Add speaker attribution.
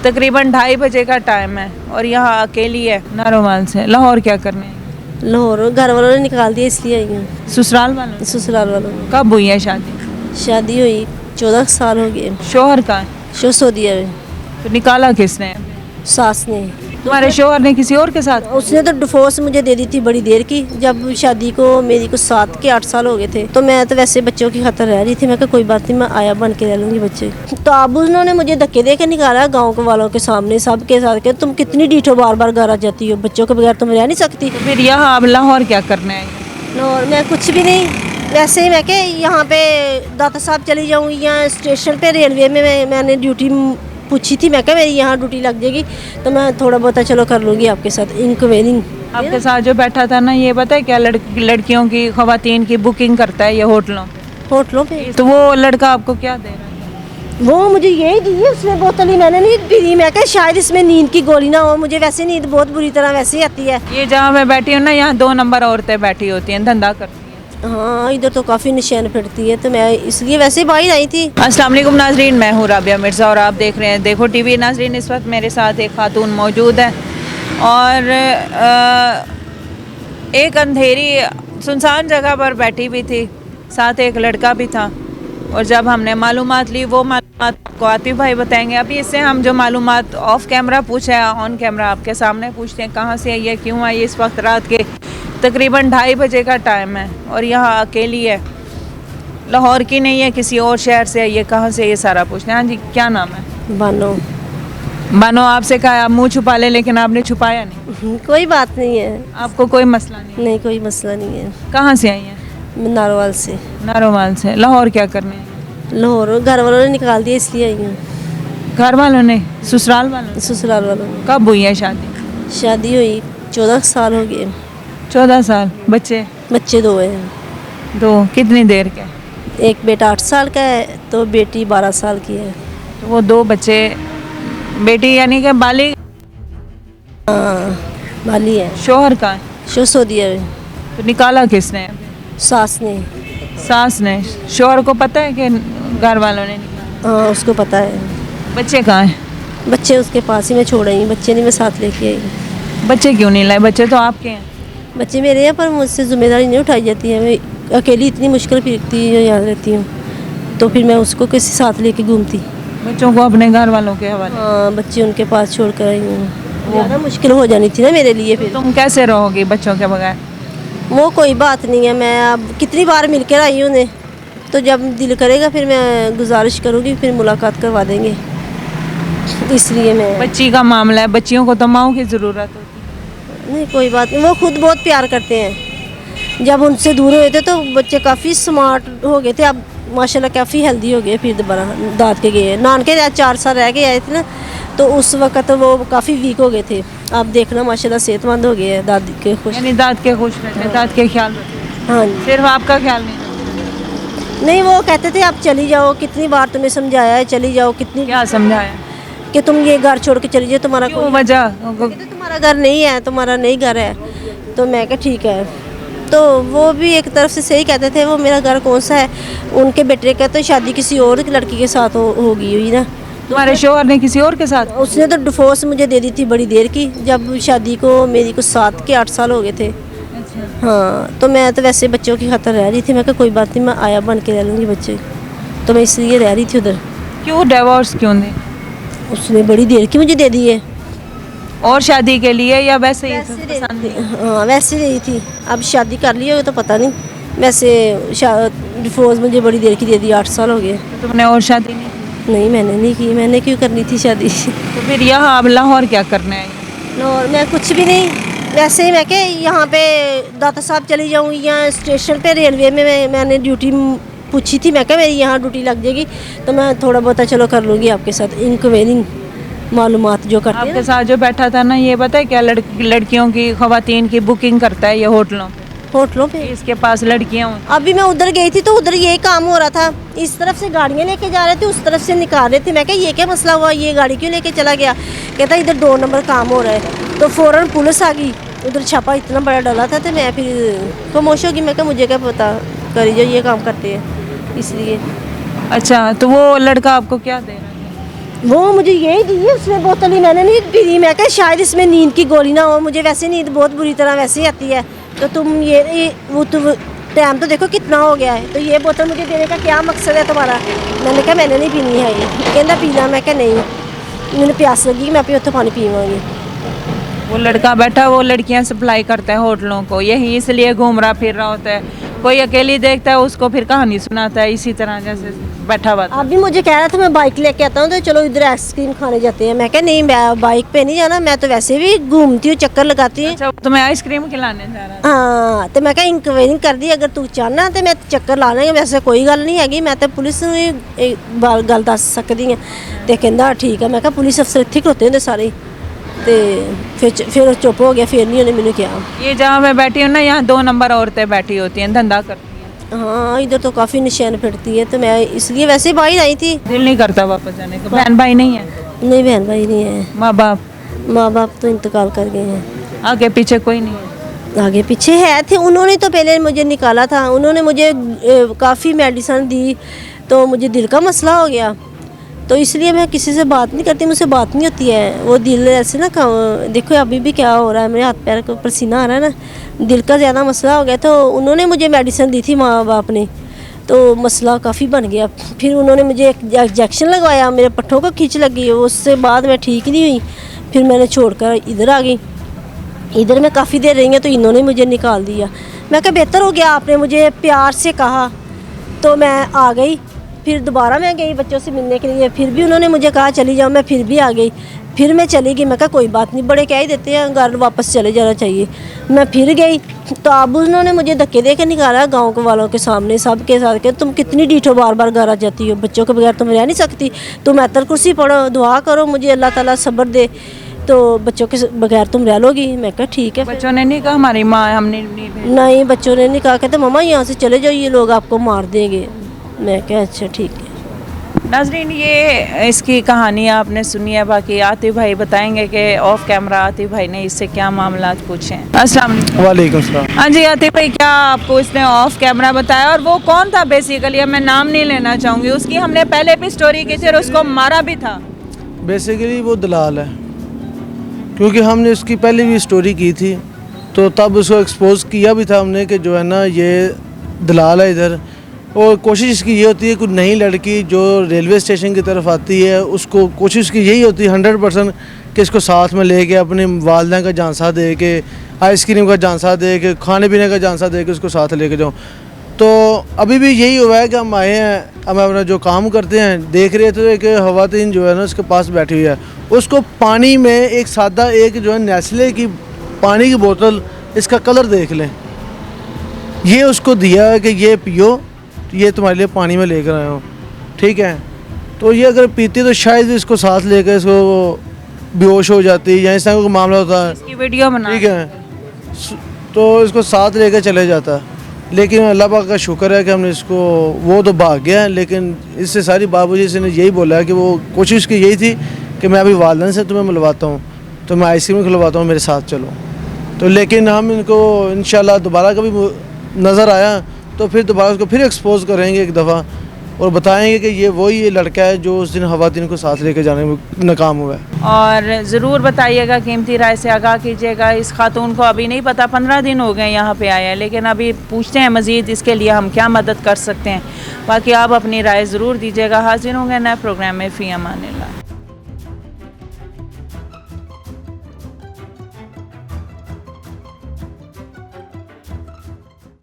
Speaker 1: तकरीबन 2:30 बजे का टाइम है और यहाँ अकेली है नारोवाल से। लाहौर क्या करने आई?
Speaker 2: लाहौर घर वालों ने निकाल दिया इसलिए आई हूँ।
Speaker 1: ससुराल वालों ने?
Speaker 2: ससुराल वालों ने।
Speaker 1: कब हुई है शादी?
Speaker 2: शादी हुई 14 साल हो गए।
Speaker 1: शोहर का है?
Speaker 2: शो सऊदीया में।
Speaker 1: तो निकाला किसने?
Speaker 2: सास ने।
Speaker 1: तुम्हारे शोहर ने किसी और के साथ?
Speaker 2: उसने तो डिवोर्स मुझे दे दी थी बड़ी देर की। जब शादी को मेरी को 7 के 8 साल हो गए थे तो मैं तो वैसे बच्चों की खातर रह रही थी। मैं कहा कोई बात नहीं, मैं आया बन के रह लूँगी बच्चे। तो अब उन्होंने मुझे धक्के दे के निकाला गाँव के वालों के सामने, सबके साथ के तुम कितनी डीठो बार बार घर आ जाती हो, बच्चों के बगैर तुम रह नहीं सकती।
Speaker 1: फिर यहाँ अब लाहौर क्या करने आई?
Speaker 2: और मैं कुछ भी नहीं, वैसे ही मैं के यहाँ पे दाता साहब चली जाऊँगी या स्टेशन पे रेलवे में मैंने ड्यूटी पूछी थी। मैं क्या मेरी यहाँ ड्यूटी लग जाएगी तो मैं थोड़ा बहुत चलो कर लूँगी आपके साथ इंक्वायरिंग।
Speaker 1: आपके साथ जो बैठा था ना, ये पता है क्या लड़कियों की खवातीन की बुकिंग करता है ये होटलों
Speaker 2: पे।
Speaker 1: तो वो लड़का आपको क्या दे रहा है?
Speaker 2: वो मुझे यही दी है, उसमें बोतल ही मैंने नहीं पी। मैं क्या शायद इसमें नींद की गोली ना हो, मुझे वैसे नींद बहुत बुरी तरह वैसे ही आती है।
Speaker 1: ये जहाँ मैं बैठी हूँ ना, यहाँ 2 नंबर औरतें बैठी होती हैं, धंधा करती हैं।
Speaker 2: हाँ इधर तो काफ़ी निशान फिरती है तो मैं इसलिए वैसे ही बाहर आई थी।
Speaker 1: अस्सलाम वालेकुम नाजरीन, मैं हूँ राबिया मिर्ज़ा और आप देख रहे हैं देखो टीवी। नाजरीन, इस वक्त मेरे साथ एक खातून मौजूद है और एक अंधेरी सुनसान जगह पर बैठी हुई थी, साथ एक लड़का भी था। और जब हमने मालूमात ली, वो मालूमात को आतिफ भाई बताएंगे। अभी इससे हम जो मालूमात ऑफ कैमरा पूछे हैं, ऑन कैमरा आपके सामने पूछते हैं। कहाँ से आई है, क्यों आई? इस वक्त रात के तकरीबन 2:30 बजे का टाइम है और यहाँ अकेली है, लाहौर की नहीं है, किसी और शहर से आई है। कहाँ से, ये सारा पूछते हैं। हाँ जी, क्या नाम है? बानो। आपसे कहा आप मुँह छुपा ले, लेकिन आपने छुपाया नहीं।
Speaker 2: कोई बात नहीं है।
Speaker 1: आपको कोई मसला नहीं?
Speaker 2: नहीं कोई मसला नहीं है।
Speaker 1: कहाँ से आई हैं?
Speaker 2: मैं नारोवाल से।
Speaker 1: नारोवाल से। लाहौर क्या करने आई?
Speaker 2: लाहौर घर वालों ने निकाल दिया इसलिए आई हूँ।
Speaker 1: घर वालों ने? ससुराल वालों ने?
Speaker 2: ससुराल वालों ने।
Speaker 1: कब हुई है शादी?
Speaker 2: शादी हुई 14 साल हो गए।
Speaker 1: 14 साल। बच्चे?
Speaker 2: बच्चे 2 हैं।
Speaker 1: 2? कितनी देर के?
Speaker 2: एक बेटा 8 साल का है तो बेटी 12 साल की है।
Speaker 1: तो वो 2 बच्चे, बेटी यानी कि बालिग?
Speaker 2: हाँ बाली है।
Speaker 1: शोहर का है?
Speaker 2: शो सऊदीया में।
Speaker 1: तो निकाला किसने?
Speaker 2: सास ने।
Speaker 1: सास ने? शोहर को पता है कि घर वालों ने निकाला?
Speaker 2: हाँ उसको पता है।
Speaker 1: बच्चे कहाँ हैं?
Speaker 2: बच्चे उसके पास ही मैं छोड़ आई, बच्चे नहीं मैं साथ लेके आई।
Speaker 1: बच्चे क्यों नहीं लाए? बच्चे तो आपके हैं।
Speaker 2: बच्चे मेरे हैं पर मुझसे जिम्मेदारी नहीं उठाई जाती है। मैं अकेली इतनी मुश्किल फिरती हूँ, यहाँ रहती हूँ, तो फिर मैं उसको किसी साथ लेके घूमती।
Speaker 1: बच्चों को अपने घर वालों के हवाले?
Speaker 2: हाँ बच्चे उनके पास छोड़ कर आई हूँ। ज़्यादा मुश्किल हो जानी थी ना मेरे लिए। फिर
Speaker 1: तुम कैसे रहोगी बच्चों के बगैर?
Speaker 2: वो कोई बात नहीं है, मैं अब कितनी बार मिल कर आई हूँ उन्हें, तो जब दिल करेगा फिर मैं गुजारिश करूँगी, फिर मुलाकात करवा देंगे। इसलिए मैं।
Speaker 1: बच्ची का मामला है, बच्चियों को तो माओ की ज़रूरत होती है।
Speaker 2: नहीं कोई बात नहीं, वो खुद बहुत प्यार करते हैं। जब उनसे दूर हुए थे तो बच्चे काफ़ी स्मार्ट हो गए थे, अब माशाल्लाह काफ़ी हेल्दी हो गए। फिर दोबारा दाद के गए, नानके 4 साल रह के आए थे ना, तो उस वक्त वो काफ़ी वीक हो गए थे। आप देखना माशाल्लाह सेहतमंद हो गए हैं, दादी के खुश।
Speaker 1: यानी दाद के खुश रहते, दाद के ख्याल रखते।
Speaker 2: हाँ जी।
Speaker 1: सिर्फ आपका ख्याल नहीं?
Speaker 2: नहीं वो कहते थे आप चली जाओ, कितनी बार तुम्हें समझाया है चली जाओ, कितनी
Speaker 1: क्या समझाया?
Speaker 2: कि तुम ये घर छोड़ के चली जाओ, तुम्हारा
Speaker 1: क्यों
Speaker 2: कोई
Speaker 1: वजह?
Speaker 2: तुम्हारा घर नहीं है, तुम्हारा नहीं घर है। तो मैं क्या ठीक है, तो वो भी एक तरफ से सही कहते थे। वो मेरा घर कौन सा है, उनके बेटे का तो शादी किसी और लड़की के साथ होगी हुई ना।
Speaker 1: तुम्हारे शोहर ने किसी और के साथ?
Speaker 2: उसने तो डिवोर्स मुझे दे दी थी बड़ी देर की। जब शादी को मेरी को 7 के 8 साल हो गए थे।
Speaker 1: अच्छा।
Speaker 2: हाँ तो मैं तो वैसे बच्चों की खातर रह रही थी। मैं कहा कोई बात नहीं, मैं आया बन के रह लूँगी बच्चे, तो मैं इसलिए रह रही थी उधर।
Speaker 1: क्यों डिवोर्स क्यों दी?
Speaker 2: उसने बड़ी देर की मुझे दे दी है।
Speaker 1: और शादी के लिए या वैसे ही
Speaker 2: वैसे
Speaker 1: पसंद थी?
Speaker 2: हाँ वैसे रही थी। अब शादी कर ली हो तो पता नहीं, वैसे डिवोर्स मुझे बड़ी देर की दे दी, 8 साल हो गए।
Speaker 1: तो तुमने और शादी नहीं की?
Speaker 2: नहीं मैंने नहीं की, मैंने क्यों करनी थी शादी।
Speaker 1: तो फिर यहाँ अब लाहौर क्या करने आई?
Speaker 2: और मैं कुछ भी नहीं, वैसे ही मैं के यहाँ पे दाता साहब चली जाऊँगी या स्टेशन पे रेलवे में मैंने ड्यूटी पूछी थी। मैं क्या मेरी यहाँ ड्यूटी लग जाएगी तो मैं थोड़ा बहुत चलो कर लूँगी आपके साथ इंक्वायरिंग मालूमात जो करते हैं।
Speaker 1: आपके साथ जो बैठा था ना, ये पता है क्या लड़कियों की खवातीन की बुकिंग करता है ये होटलों पे। इसके पास लड़कियां हों।
Speaker 2: अभी मैं उधर गई थी तो उधर यही काम हो रहा था। इस तरफ से गाड़ियाँ लेके जा रहे थे, उस तरफ से निकाल रहे थे। मैं क्या ये क्या मसला हुआ, ये गाड़ी क्यों लेके चला गया? कहता इधर 2 नंबर काम हो रहा है। तो फ़ौरन पुलिस आ गई, उधर छापा इतना बड़ा डाला था। तो मैं फिर खामोश होगी। मैं क्या मुझे क्या पता, करी जो ये काम करते हैं इसलिए।
Speaker 1: अच्छा, तो वो लड़का आपको क्या दे रहा है?
Speaker 2: वो मुझे यही दी है, उसमें बोतल ही मैंने नहीं पी दी। मैं कहा शायद इसमें नींद की गोली ना हो, मुझे वैसे नींद बहुत बुरी तरह वैसे ही आती है, तो तुम ये वो तुम टाइम तो देखो कितना हो गया है, तो ये बोतल मुझे देने का क्या मकसद है तुम्हारा? मैंने कहा मैंने नहीं पीनी है ये। कहना पीना, मैं कहा नहीं, मैंने प्यास लगी, मैं अपने पानी पीवांगी।
Speaker 1: वो लड़का बैठा, वो लड़कियां सप्लाई करते हैं होटलों को, यही इसलिए घूम रहा फिर रहा होता है। कोई अकेली देखता है उसको फिर कहानी सुनाता है, इसी तरह जैसे बैठा हुआ था।
Speaker 2: अभी मुझे कह रहा था मैं बाइक लेके आता हूँ तो चलो इधर आइसक्रीम खाने जाते हैं। मैं कहा नहीं, मैं बाइक पे नहीं जाना, मैं तो वैसे भी घूमती हूँ, चक्कर लगाती हूँ।
Speaker 1: अच्छा, तुम्हें आइसक्रीम खिलाने जा रहा था?
Speaker 2: हाँ, तो मैं कहा इंक्वायरी कर दी, अगर तू चाहना तो मैं चक्कर ला लेंगे, वैसे कोई गल नहीं हैगी, मैं तो पुलिस ਨੂੰ गल दस सकती हाँ। तो कहता ठीक है। मैं कहा पुलिस अफसर इत्थे खड़ोते होंदे सारे, तो फिर चुप हो गया, फिर नहीं उन्हें मैंने कहा।
Speaker 1: ये जहाँ मैं बैठी हूँ ना, यहाँ 2 नंबर औरतें बैठी होती हैं, धंधा करती हैं।
Speaker 2: हाँ, इधर तो काफ़ी निशान फिरती है, तो मैं इसलिए वैसे बाहर आई थी।
Speaker 1: दिल नहीं करता वापस जाने का? बहन भाई नहीं है?
Speaker 2: नहीं, बहन भाई नहीं है।
Speaker 1: माँ बाप
Speaker 2: तो इंतकाल कर गए हैं।
Speaker 1: आगे पीछे कोई नहीं है?
Speaker 2: आगे पीछे है थे, उन्होंने तो पहले मुझे निकाला था, उन्होंने मुझे काफ़ी मेडिसिन दी, तो मुझे दिल का मसला हो गया, तो इसलिए मैं किसी से बात नहीं करती, मुझसे बात नहीं होती है। वो दिल ऐसे ना, देखो अभी भी क्या हो रहा है, मेरे हाथ पैर को पसीना आ रहा है ना, दिल का ज़्यादा मसला हो गया, तो उन्होंने मुझे मेडिसिन दी थी माँ बाप ने, तो मसला काफ़ी बन गया। फिर उन्होंने मुझे एक इंजेक्शन लगवाया, मेरे पट्ठों को खींच लगी, उससे बाद मैं ठीक नहीं हुई, फिर मैंने छोड़कर इधर आ गई। इधर मैं काफ़ी देर रही हूँ, तो इन्होंने मुझे निकाल दिया। मैं कहा बेहतर हो गया, आपने मुझे प्यार से कहा, तो मैं आ गई। फिर दोबारा मैं गई बच्चों से मिलने के लिए, फिर भी उन्होंने मुझे कहा चली जाओ, मैं फिर भी आ गई। फिर मैं चली गई, मैं कहा कोई बात नहीं, बड़े कह ही देते हैं, घर वापस चले जाना चाहिए। मैं फिर गई, तो अब उन्होंने मुझे धक्के दे के निकाला गाँव के वालों के सामने, सबके साथ के तुम कितनी डीठो बार बार घर आ जाती हो, बच्चों के बगैर तुम रह नहीं सकती, तुम आयतल कुर्सी पढ़ो, दुआ करो मुझे अल्लाह ताला सब्र दे, तो बच्चों के बगैर तुम रह लोगी। मैं कहा ठीक है।
Speaker 1: बच्चों ने नहीं कहा हमारी माँ हमने नहीं भेजा?
Speaker 2: नहीं, बच्चों ने नहीं कहा, कहते मम्मा यहाँ से चले जाओ, ये लोग आपको मार देंगे। मैं कहा अच्छा ठीक है।
Speaker 1: नाज़रीन, ये इसकी कहानी आपने सुनी है, बाकी आतिफ भाई बताएंगे कि ऑफ कैमरा आतिफ भाई ने इससे क्या मामला पूछे हैं। अस्सलाम
Speaker 3: वालेकुम सलाम।
Speaker 1: हाँ जी आतिफ भाई, क्या आपको इसने ऑफ कैमरा बताया, और वो कौन था बेसिकली? मैं नाम नहीं लेना चाहूँगी, उसकी हमने पहले भी स्टोरी की थी और उसको मारा भी था।
Speaker 3: बेसिकली वो दलाल है, क्योंकि हमने उसकी पहले भी स्टोरी की थी, तो तब उसको एक्सपोज किया भी था हमने कि जो है ना ये दलाल है इधर। और कोशिश इसकी ये होती है कोई नई लड़की जो रेलवे स्टेशन की तरफ आती है, उसको कोशिश की यही होती है 100% कि इसको साथ में लेके अपने वालदा का झांसा दे के, आइसक्रीम का झांसा दे के, खाने पीने का झांसा दे के उसको साथ लेके जाऊँ। तो अभी भी यही हुआ है कि हम आए हैं, हम अपना जो काम करते हैं, देख रहे थे कि ख़वातीन जो है ना उसके पास बैठी हुई है, उसको पानी में एक सादा एक जो है नेस्ले की पानी की बोतल, इसका कलर देख लें, ये उसको दिया है कि ये पियो, ये तुम्हारे लिए पानी में लेकर आया हूँ, ठीक है। तो ये अगर पीती तो शायद इसको साथ लेकर इसको बेहोश हो जाती, या इस तरह का मामला होता है,
Speaker 1: इसकी वीडियो बना,
Speaker 3: ठीक है, तो इसको साथ लेकर चले जाता। लेकिन अल्लाह पाक का शुक्र है कि हमने इसको, वो तो भाग गया है, लेकिन इससे सारी बाबूजी से ने यही बोला है कि वो कोशिश की यही थी कि मैं अभी वालिदैन से तुम्हें मिलवाता हूँ, तो मैं आइसक्रीम खिलवाता हूँ, मेरे साथ चलो। तो लेकिन हम इनको इंशाल्लाह दोबारा कभी नज़र आया तो फिर दोबारा उसको फिर एक्सपोज करेंगे एक दफ़ा, और बताएंगे कि ये वही ये लड़का है जो उस दिन ख़वातीन को साथ लेके जाने में नाकाम हुआ है।
Speaker 1: और ज़रूर बताइएगा, कीमती राय से आगाह कीजिएगा। इस खातून को अभी नहीं पता, 15 दिन हो गए यहाँ पे आया है, लेकिन अभी पूछते हैं मज़ीद इसके लिए हम क्या मदद कर सकते हैं। बाकी आप अपनी राय ज़रूर दीजिएगा। हाजिर होंगे नए प्रोग्राम में। फ़ी अमानिल्लाह।